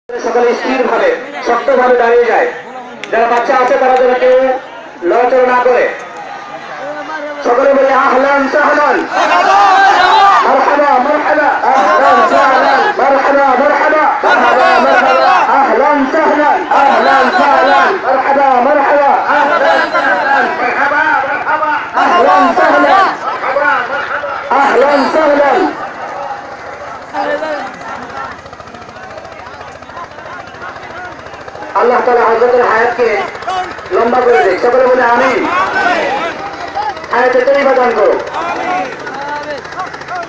সকলে স্থিরভাবে শক্তভাবে দাঁড়িয়ে যায়। যারা বাচ্চা আছে তারা যেন কেউ লড়াচড়া না করে। সকলে বলে আহলান সাহলান, মারহাবা মারহাবা, আহলান সাহলান, মারহাবা মারহাবা, মারহাবা মারহাবা, আহলান সাহলান, আহলান সাহলান, মারহাবা মারহাবা, আহলান সাহলান, মারহাবা মারহাবা, আহলান সাহলান, আহলান সাহলান। আল্লাহ তাআলা হযরতের হায়াতকে লম্বা করে দেয়। সকলে বলে আমিন। হায়াতে তৈবা দান করো।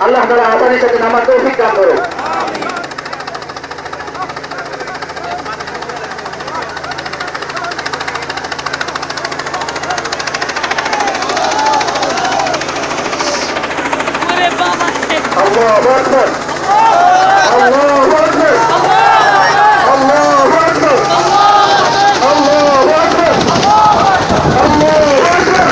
আল্লাহ তাআলা আসানির সাথে নামাজ তৌফিক দান করো। আল্লাহু আকবার, আল্লাহু আকবার, আল্লাহু আকবার, আল্লাহু আকবার, আল্লাহু আকবার,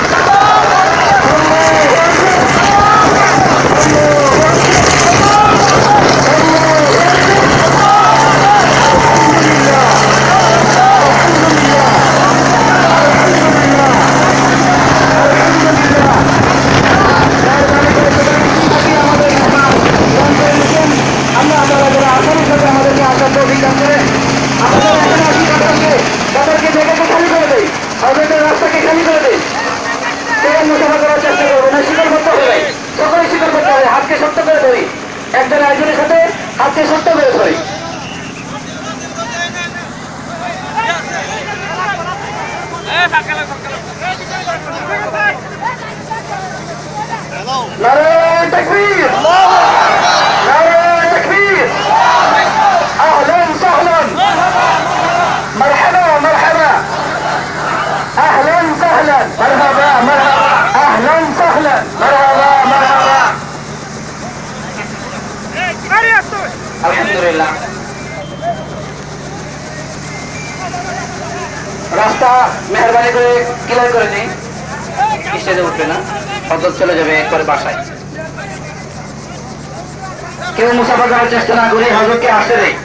রাস্তাকে খালি করে দেয়। সেখানে মুসাফা করার চেষ্টা করবো না, শিকল করতে হবে। সকলে শিকল করতে হবে। হাতকে শক্ত করে ধরি, একজন একজনের সাথে হাতকে শক্ত করে ধরি। নারায়ে তাকবীর, নারায়ে তাকবীর, আহলান সাহলান, মারহাবা মারহাবা, আহলান সাহলান, মারহাবা মারহাবা, আহলান সাহলান, মারহাবা মারহাবা। আলহামদুলিল্লাহ। রাস্তা মেহরবানি করে ক্লিয়ার করে দিই। স্টেজে উঠবে না, হযরত চলে যাবে একবারে বাসায়। কেউ মুসাফা করার চেষ্টা না করে হযরতকে আসতে দেয়।